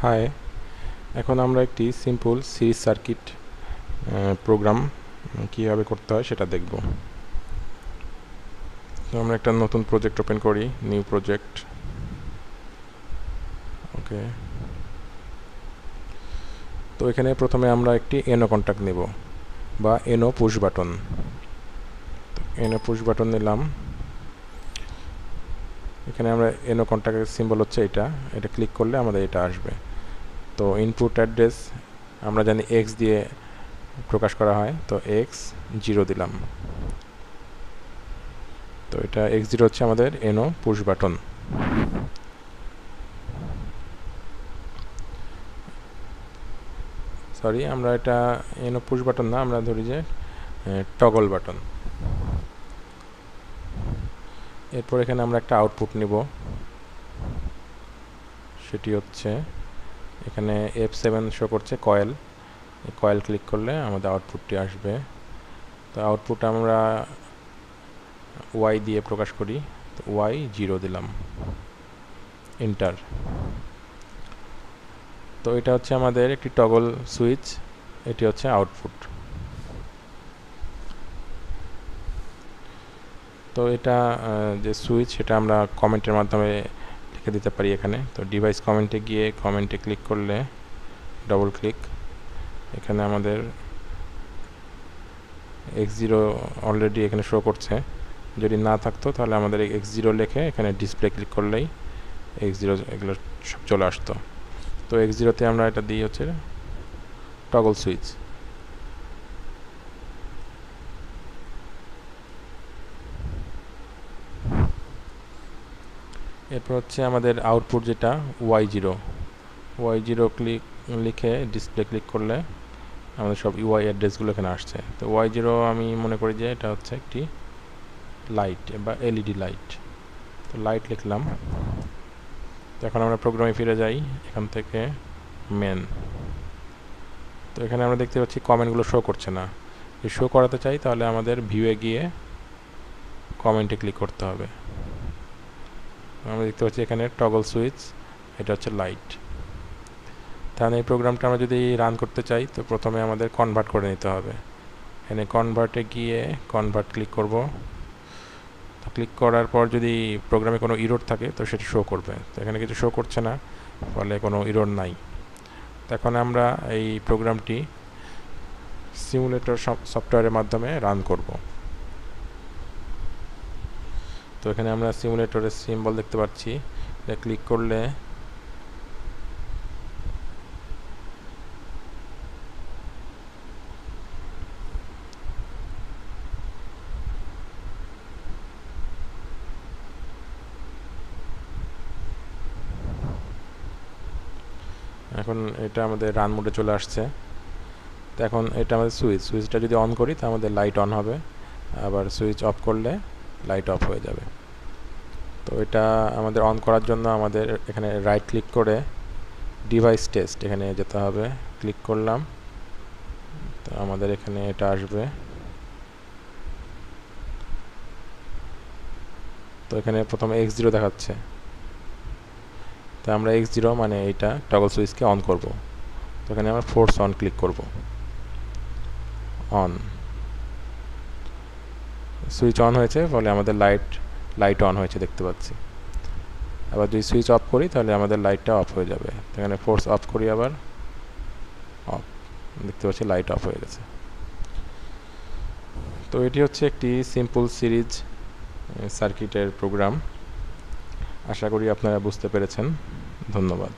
High, এখন আমরা একটি সিম্পল সিরিজ সার্কিট প্রোগ্রাম কীভাবে করতে হয় সেটা দেখব। তো আমরা একটা নতুন প্রজেক্ট ওপেন করি, নিউ প্রজেক্ট। ওকে, তো এখানে প্রথমে আমরা একটি এনো কন্ট্যাক্ট নেব বা এনো পুশ বাটন। এনো পুশ বাটন নিলাম। এখানে আমরা এনো কন্ট্যাক্টের সিম্বল হচ্ছে এটা ক্লিক করলে আমাদের এটা আসবে। তো ইনপুট অ্যাড্রেস আমরা জানি এক্স দিয়ে প্রকাশ করা হয়, তো x0 দিলাম। তো এটা x0 হচ্ছে আমাদের এনো পুশ বাটন। সরি, আমরা এটা এনো পুশ বাটন না, আমরা ধরি যে টগল বাটন। এরপর এখানে আমরা একটা আউটপুট নিব, সেটি হচ্ছে এখানে F7 শো করছে কয়েল। কয়েল ক্লিক করলে আমাদের আউটপুটটি আসবে। তো আউটপুট আমরা y দিয়ে প্রকাশ করি, তো y0 দিলাম, এন্টার। তো এটা হচ্ছে আমাদের একটি টগল সুইচ, এটি হচ্ছে আউটপুট। তো এটা যে সুইচ সেটা আমরা কমেন্টের মাধ্যমে লিখে দিতে পারি এখানে। তো ডিভাইস কমেন্টে গিয়ে কমেন্টে ক্লিক করলে ডবল ক্লিক, এখানে আমাদের x0 অলরেডি এখানে শো করছে। যদি না থাকতো তাহলে আমাদের x0 লিখে এখানে ডিসপ্লে ক্লিক করলেই x0 এগুলো সব চলে আসতো। তো x0তে আমরা এটা দিই হচ্ছে টগল সুইচ। এরপর হচ্ছে আমাদের আউটপুট যেটা y0 ক্লিক লিখে ডিসপ্লে ক্লিক করলে আমাদের সব ইউআই অ্যাড্রেসগুলো এখানে আসছে। তো y0 আমি মনে করি যে এটা হচ্ছে একটি লাইট বা এলইডি লাইট। তো লাইট লিখলাম। তো এখন আমরা প্রোগ্রামে ফিরে যাই, এখান থেকে মেন। তো এখানে আমরা দেখতে পাচ্ছি কমেন্টগুলো শো করছে না। যদি শো করাতে চাই তাহলে আমাদের ভিউয়ে গিয়ে কমেন্টে ক্লিক করতে হবে। আমরা দেখতে পাচ্ছি এখানে টগল সুইচ, এটা হচ্ছে লাইট। তাহলে এই প্রোগ্রামটা আমরা যদি রান করতে চাই তো প্রথমে আমাদের কনভার্ট করে নিতে হবে। এখানে কনভার্টে গিয়ে কনভার্ট ক্লিক করব। ক্লিক করার পর যদি প্রোগ্রামে কোনো ইরর থাকে তো সেটা শো করবে। তো এখানে কিছু শো করছে না, ফলে কোনো ইরর নাই। তো এখন আমরা এই প্রোগ্রামটি সিমুলেটর সফটওয়্যারের মাধ্যমে রান করব। তো এখানে আমরা সিমুলেটরের সিম্বল দেখতে পাচ্ছি, এটা ক্লিক করলে এখন এটা আমাদের রান মোডে চলে আসছে। তো এখন এটা আমাদের সুইচটা যদি অন করি তো আমাদের লাইট অন হবে, আবার সুইচ অফ করলে লাইট অফ হয়ে যাবে। তো এটা আমাদের অন করার জন্য আমাদের এখানে রাইট ক্লিক করে ডিভাইস টেস্ট এখানে যেতে হবে। ক্লিক করলাম, তো আমাদের এখানে এটা আসবে। তো এখানে প্রথমে x0 দেখাচ্ছে, তো আমরা x0 মানে এইটা টগল সুইচকে অন করব। তো এখানে আমরা ফোর্স অন ক্লিক করব, অন। সুইচ অন হয়েছে, ফলে আমাদের লাইট অন হয়েছে দেখতে পাচ্ছি। আবার যদি সুইচ অফ করি তাহলে আমাদের লাইটটা অফ হয়ে যাবে। এখানে ফোর্স অফ করি, আবার অফ, দেখতে পাচ্ছি লাইট অফ হয়ে গেছে। তো এটি হচ্ছে একটি সিম্পল সিরিজ সার্কিটের প্রোগ্রাম। আশা করি আপনারা বুঝতে পেরেছেন। ধন্যবাদ।